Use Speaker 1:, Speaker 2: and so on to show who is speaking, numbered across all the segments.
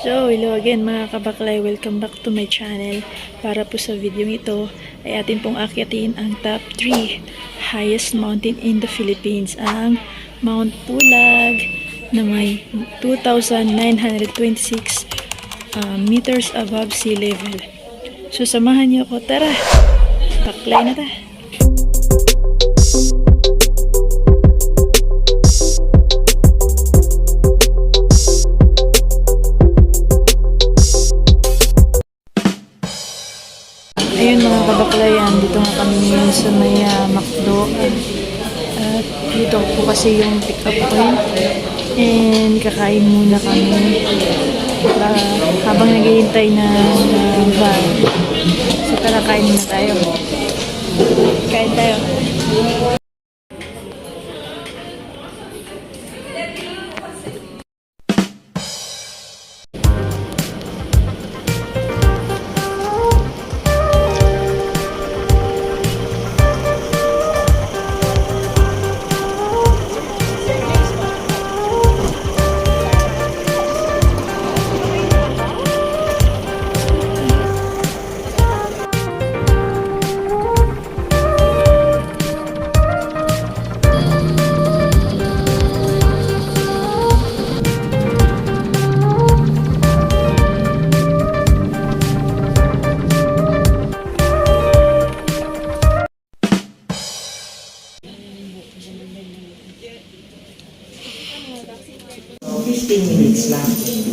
Speaker 1: So, hello again mga kabaklay. Welcome back to my channel. Para po sa video ito ay atin pong akyatin ang top 3 highest mountain in the Philippines. Ang Mount Pulag na may 2,926 meters above sea level. So, samahan niyo ako. Tara! Baklay na ta! Ayun mga kabaklayan, dito nga kami ngayon sa may McDo. At dito po kasi yung pick up point. And kakain muna kami habang naghihintay na van. So tara, kain muna tayo. Kain tayo.
Speaker 2: So, 15 minutes lang.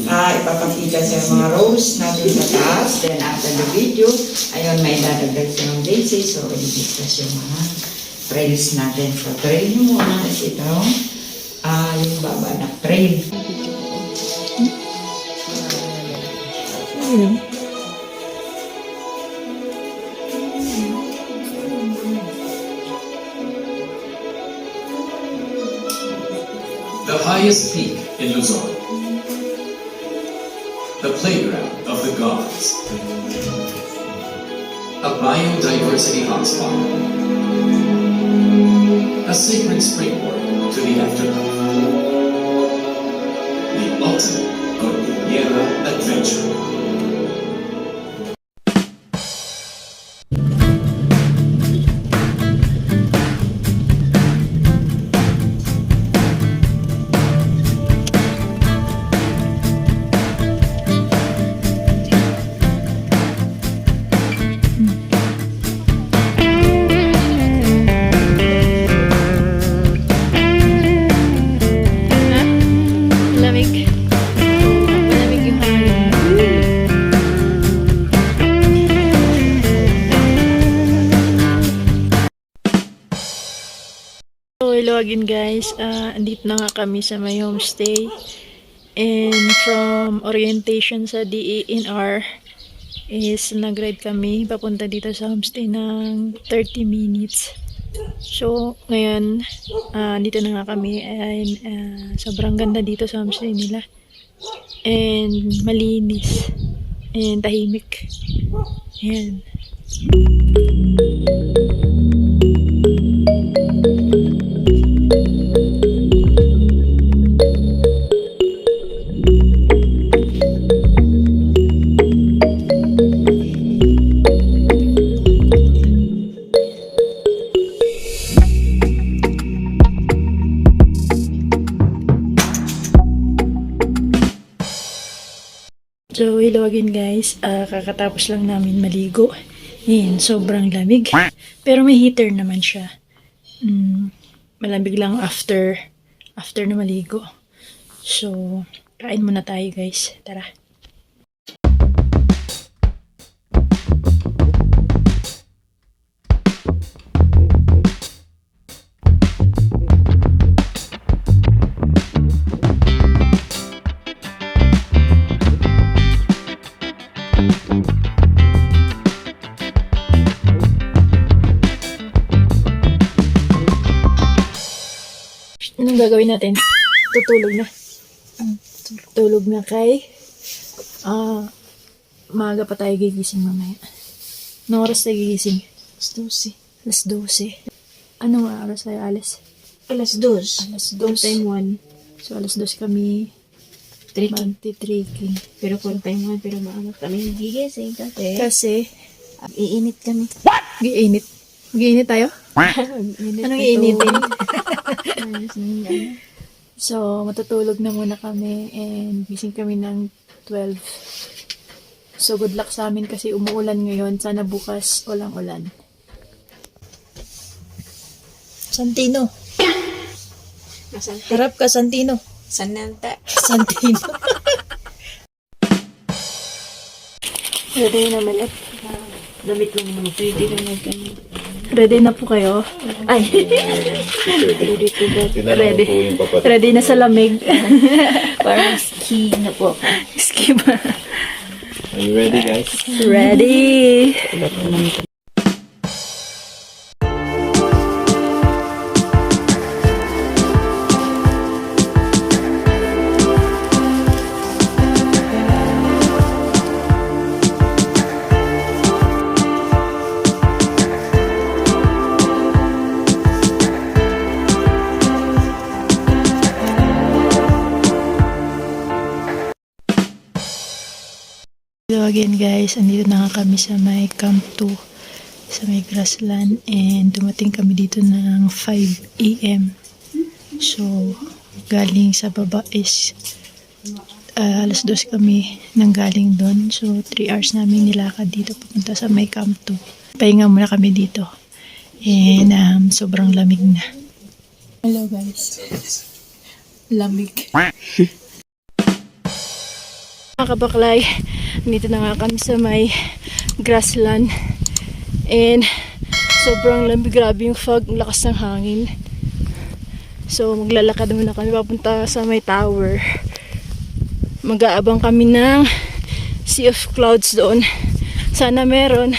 Speaker 2: Ipapakita sa mga rows natin sa taas. Then after the video, ayun, may dadagdag sa ng daisy. So, i-discuss yung mga trails natin. So, trail nyo muna ito. Yung baba na trail.
Speaker 3: The highest peak in Luzon. The playground of the gods. A biodiversity hotspot. A sacred springboard to the afterlife. The ultimate Cordillera adventure.
Speaker 1: Hello again guys, andito na nga kami sa my homestay, and from orientation sa DENR is nag-ride kami papunta dito sa homestay ng 30 minutes. So ngayon dito na nga kami, and sobrang ganda dito sa homestay nila, and malinis and tahimik. Ayan. So, hello again guys. Kakatapos lang namin maligo. Ayan, sobrang lamig. Pero may heater naman siya. Malamig lang after na maligo. So, kain muna tayo guys. Tara. Anong gagawin natin? Tutulog na. Tulog na kay. Maaga pa tayo gigising mamaya. Anong oras tayo gigising?
Speaker 2: Alas 12.
Speaker 1: Alas 12. Anong oras tayo alas?
Speaker 2: Alas 2.
Speaker 1: Alas 2.
Speaker 2: Time 1.
Speaker 1: So alas 2 kami
Speaker 4: Magti-trekking.
Speaker 5: Pero full time nga, pero maaga kami nagigising kasi
Speaker 1: Kasi,
Speaker 5: iinit kami.
Speaker 1: giinit. Giinit tayo? Anong iinitin? So, matutulog na muna kami and gising kami ng 12. So, good luck sa amin kasi umuulan ngayon. Sana bukas walang ulan. Santino. Harap ka, Santino.
Speaker 5: Sananta.
Speaker 1: Santino. Ready na naman.
Speaker 5: Damit lang naman. Pwede na nagkano.
Speaker 1: Ready na po kayo? Ay. Ready. Ready na sa lamig.
Speaker 5: Parang ski na po ako.
Speaker 1: Skip.
Speaker 6: Are you ready, guys?
Speaker 1: Ready. Hello again guys, andito na nga kami sa may Camp 2 sa may grassland and dumating kami dito ng 5 AM. So, galing sa baba is alas 2 kami nang galing doon. So, 3 hours namin nilakad dito papunta sa may Camp 2. Pahinga muna kami dito and sobrang lamig na. Hello guys. Lamig. Mga kabaklay, dito na nga kami sa may grassland and sobrang lamig, grabe yung fog, ang lakas ng hangin. So maglalakad muna kami papunta sa may tower. Mag-aabang kami ng sea of clouds doon. Sana meron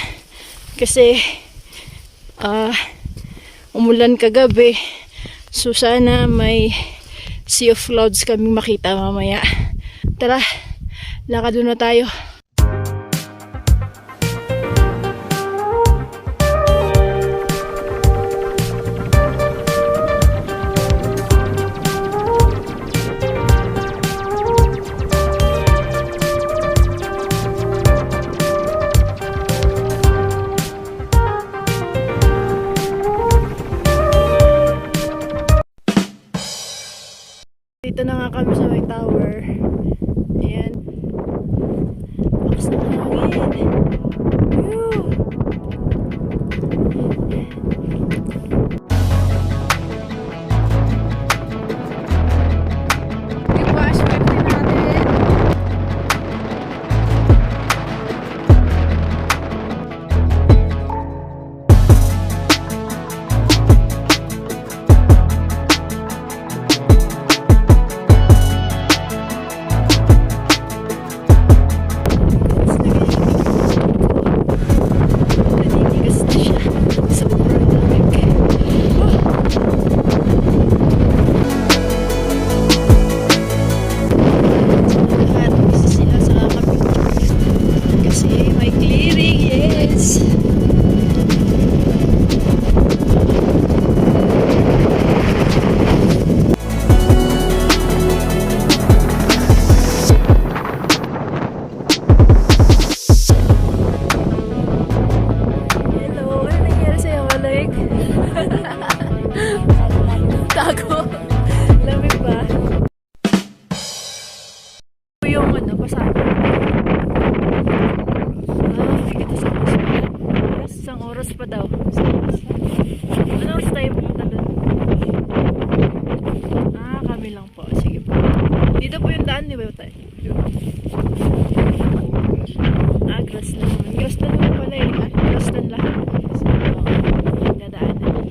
Speaker 1: kasi umulan kagabi, so sana may sea of clouds kami makita mamaya. Tara, lakad na tayo. Dito na nga kami sa may tower. Ayan. Lakas ng hangin. Whew. Yung wash natin. Naninigas na siya. Sobrang lamig. Lahat isa sila sa kapit. Kasi may clearing, yes. Hello, ano nangyari sa'yo, Malik? Tago. Lamig ba? Yung ano, pasado. Kita sa oras. Isang oras pa daw. Ano oras tayo pumunta doon? Kami lang po. Sige po. Dito po yung daan, di ba tayo? Grassland. Grassland naman pala eh. Grassland lahat. Dadaanan.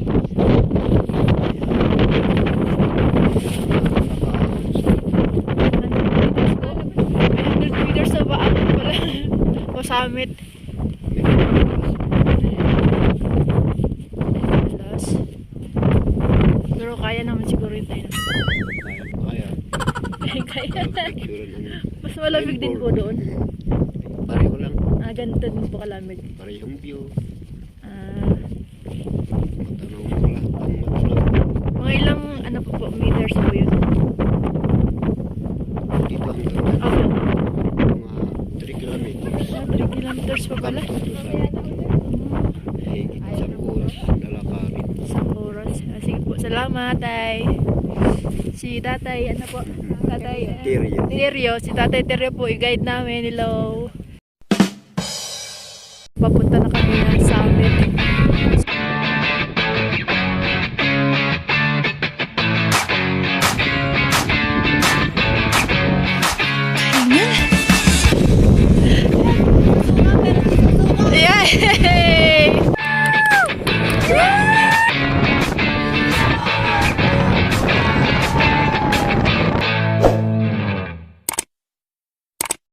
Speaker 1: 100 meters sa baan pala. O summit. Alas. Pero kaya naman siguro yung tayo. Kaya. Mas malamig din po doon.
Speaker 6: Pareho lang.
Speaker 1: Ganito din po kalamig.
Speaker 6: Parehong view.
Speaker 3: Tanong mo pala ang matulog.
Speaker 1: Mga ilang ano po meters po yun?
Speaker 3: Dito hanggang
Speaker 1: kilometers pa pala.
Speaker 6: Higit isang oras lalakarin.
Speaker 1: Isang oras. Ah, sige po, salamat, tay. Si tatay, ano po? Tatay
Speaker 6: Teryo.
Speaker 1: Teryo. Si tatay Teryo po, i-guide namin. Hello. Papunta na kami na sa